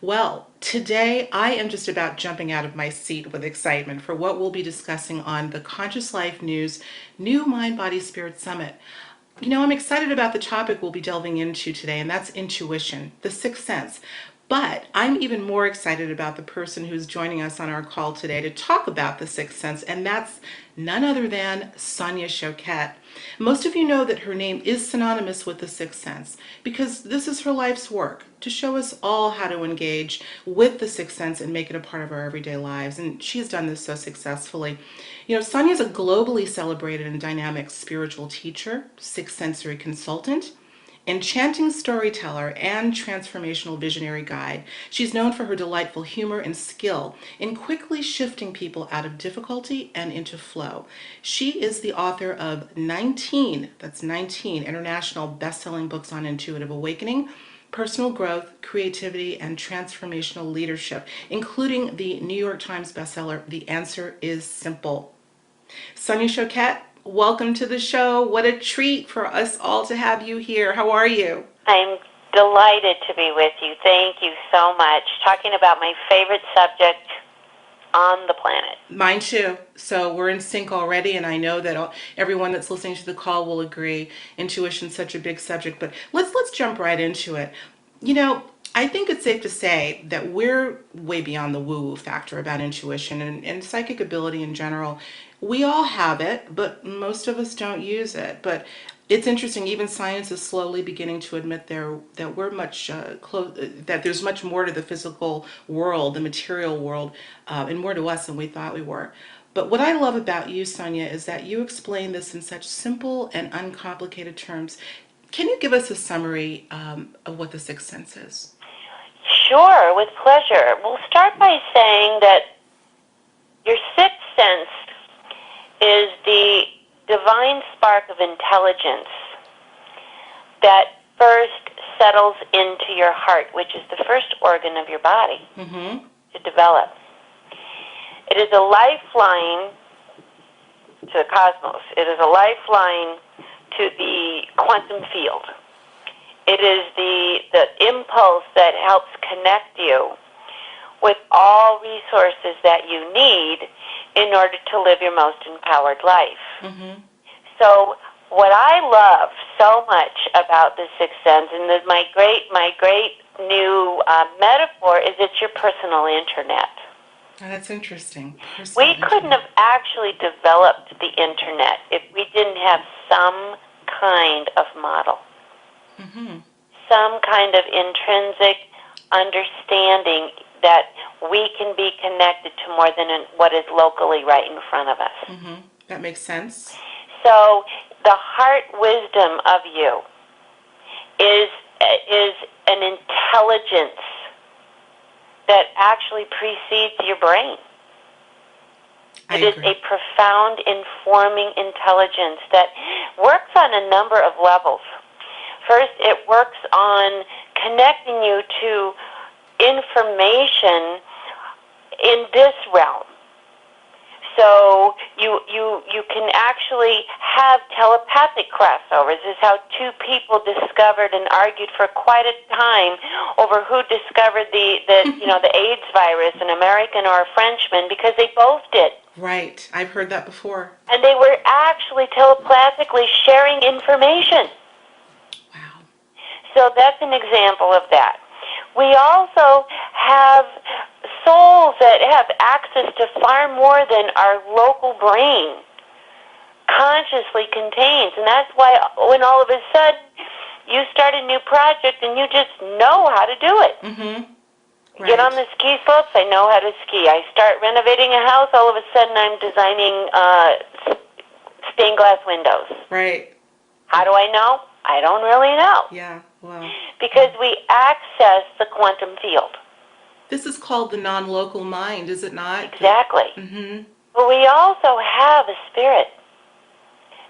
Well, today I am just about jumping out of my seat with excitement for what we'll be discussing on the Conscious Life News New Mind Body Spirit Summit. I'm excited about the topic we'll be delving into today, and that's intuition, the sixth sense. But I'm even more excited about the person who's joining us on our call today to talk about the sixth sense, and that's none other than Sonia Choquette. Most of you know that her name is synonymous with the sixth sense because this is her life's work to show us all how to engage with the sixth sense and make it a part of our everyday lives. And she's done this so successfully. Sonia is a globally celebrated and dynamic spiritual teacher, sixth sensory consultant, enchanting storyteller, and transformational visionary guide. She's known for her delightful humor and skill in quickly shifting people out of difficulty and into flow. She is the author of 19, that's 19, international best-selling books on intuitive awakening, personal growth, creativity, and transformational leadership, including the New York Times bestseller, The Answer is Simple. Sonia Choquette, welcome to the show. What a treat for us all to have you here. How are you? I'm delighted to be with you. Thank you so much. Talking about my favorite subject on the planet. Mine too. So we're in sync already, and I know that everyone that's listening to the call will agree. Intuition's such a big subject, but let's jump right into it. I think it's safe to say that we're way beyond the woo-woo factor about intuition and psychic ability in general. We all have it, but most of us don't use it. But it's interesting. Even science is slowly beginning to admit that we're much that there's much more to the physical world, the material world, and more to us than we thought we were. But what I love about you, Sonia, is that you explain this in such simple and uncomplicated terms. Can you give us a summary of what the sixth sense is? Sure, with pleasure. We'll start by saying that your sixth sense is the divine spark of intelligence that first settles into your heart, which is the first organ of your body to develop. It is a lifeline to the cosmos. It is a lifeline to the quantum field. It is the impulse that helps connect you with all resources that you need in order to live your most empowered life. So what I love so much about the sixth sense, and my great new metaphor is it's your personal internet. Oh, that's interesting. We couldn't have actually developed the internet if we didn't have some kind of model, some kind of intrinsic understanding that we can be connected to more than what is locally right in front of us. That makes sense. So the heart wisdom of you is an intelligence that actually precedes your brain. It is a profound, informing intelligence that works on a number of levels. First, it works on connecting you to information in this realm. So you can actually have telepathic crossovers. This is how two people discovered and argued for quite a time over who discovered the AIDS virus, an American or a Frenchman, because they both did. Right. I've heard that before. And they were actually telepathically sharing information. Wow. So that's an example of that. We also have souls that have access to far more than our local brain consciously contains. And that's why when all of a sudden you start a new project and you just know how to do it. Right. Get on the ski slopes, I know how to ski. I start renovating a house, all of a sudden I'm designing stained glass windows. Right. How do I know? I don't really know. Yeah, wow. Because we access the quantum field. This is called the non-local mind, is it not? Exactly. But we also have a spirit.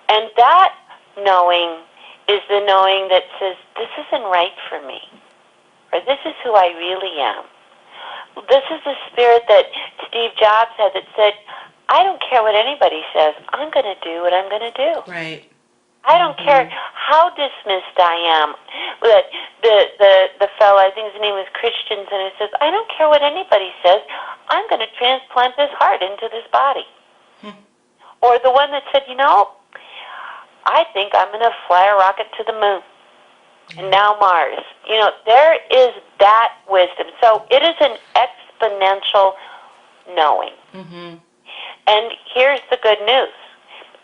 And that knowing is the knowing that says, this isn't right for me. Or this is who I really am. This is the spirit that Steve Jobs had that said, I don't care what anybody says. I'm going to do what I'm going to do. Right. I don't care how dismissed I am. But the fellow, I think his name was Christensen, and he says, I don't care what anybody says. I'm going to transplant this heart into this body. Or the one that said, I think I'm going to fly a rocket to the moon. And now Mars. There is that wisdom. So it is an exponential knowing. And here's the good news.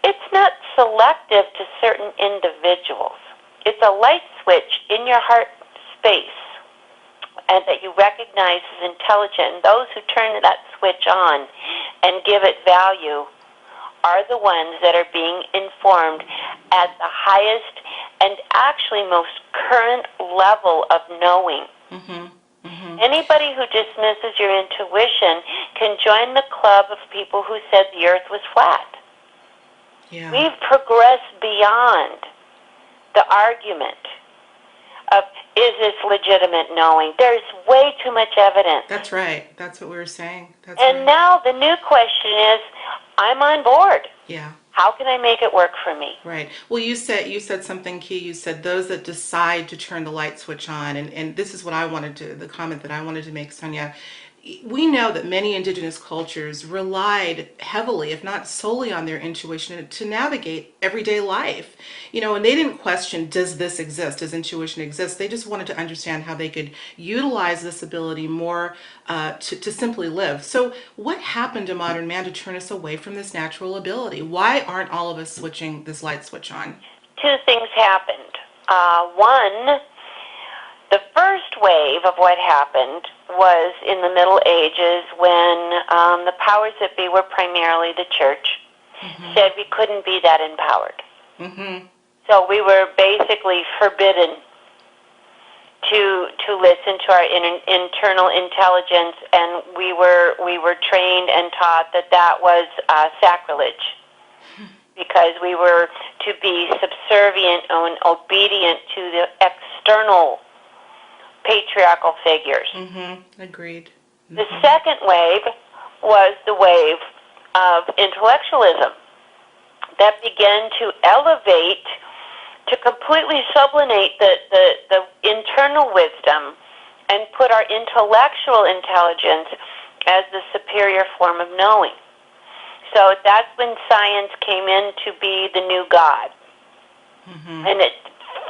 It's not selective to certain individuals. It's a light switch in your heart space and that you recognize as intelligent. And those who turn that switch on and give it value are the ones that are being informed at the highest and actually most current level of knowing. Anybody who dismisses your intuition can join the club of people who said the earth was flat. Yeah. We've progressed beyond the argument of, is this legitimate knowing? There's way too much evidence. That's right. That's what we were saying. That's and right. Now the new question is, I'm on board. Yeah. How can I make it work for me? Right. Well, you said something key. You said those that decide to turn the light switch on, and this is what the comment that I wanted to make, Sonia. We know that many indigenous cultures relied heavily, if not solely, on their intuition to navigate everyday life. And they didn't question, does this exist? Does intuition exist? They just wanted to understand how they could utilize this ability more to simply live. So what happened to modern man to turn us away from this natural ability? Why aren't all of us switching this light switch on? Two things happened. One, the first wave of what happened was in the Middle Ages when the powers that be were primarily the church, said we couldn't be that empowered. So we were basically forbidden to listen to our internal intelligence, and we were trained and taught that was sacrilege, because we were to be subservient and obedient to the external patriarchal figures. Agreed. The second wave was the wave of intellectualism that began to elevate, to completely sublimate the internal wisdom and put our intellectual intelligence as the superior form of knowing. So that's when science came in to be the new God. And it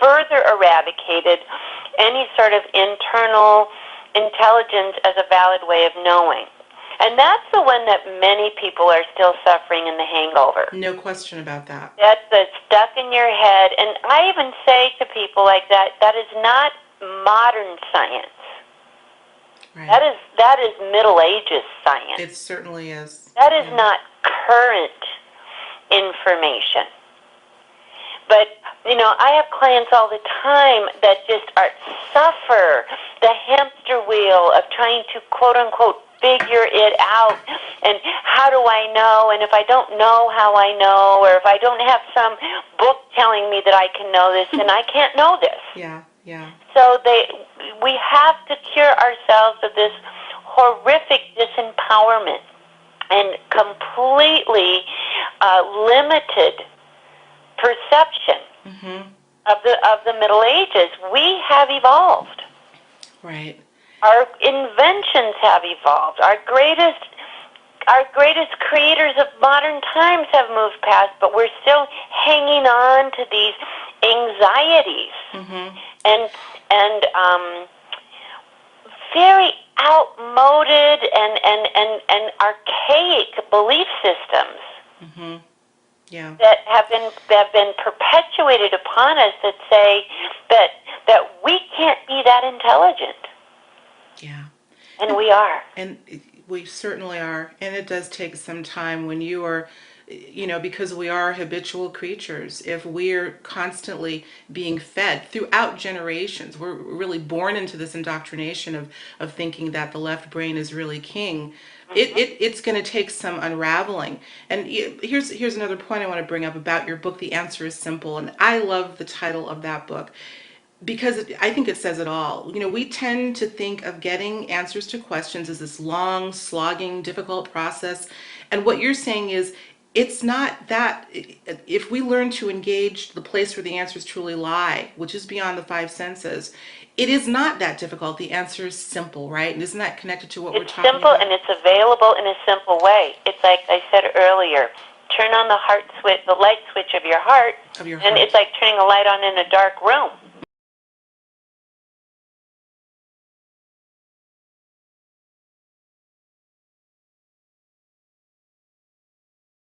further eradicated any sort of internal intelligence as a valid way of knowing. And that's the one that many people are still suffering in the hangover. No question about that. That's stuck in your head. And I even say to people like that, that is not modern science. Right. That is Middle Ages science. It certainly is. That is not current information. But, I have clients all the time that just suffer the hamster wheel of trying to, quote unquote, figure it out. And how do I know? And if I don't know how I know, or if I don't have some book telling me that I can know this, then I can't know this. Yeah. So we have to cure ourselves of this horrific disempowerment and completely limited perception of the Middle Ages. We have evolved. Right. Our inventions have evolved. Our greatest creators of modern times have moved past, but we're still hanging on to these anxieties and very outmoded and archaic belief systems. Yeah. That have been perpetuated upon us that say that we can't be that intelligent. Yeah. And we are. And we certainly are. And it does take some time when you are, because we are habitual creatures. If we're constantly being fed throughout generations, we're really born into this indoctrination of thinking that the left brain is really king. It's going to take some unraveling. And here's another point I want to bring up about your book, The Answer is Simple. And I love the title of that book, because I think it says it all. We tend to think of getting answers to questions as this long, slogging, difficult process. And what you're saying is, it's not that, if we learn to engage the place where the answers truly lie, which is beyond the five senses, it is not that difficult. The answer is simple, right? And isn't that connected to what we're It's talking simple about? and it's available in a simple way. It's like I said earlier, turn on the heart switch, the light switch of your heart, Of your and heart. it's like turning a light on in a dark room.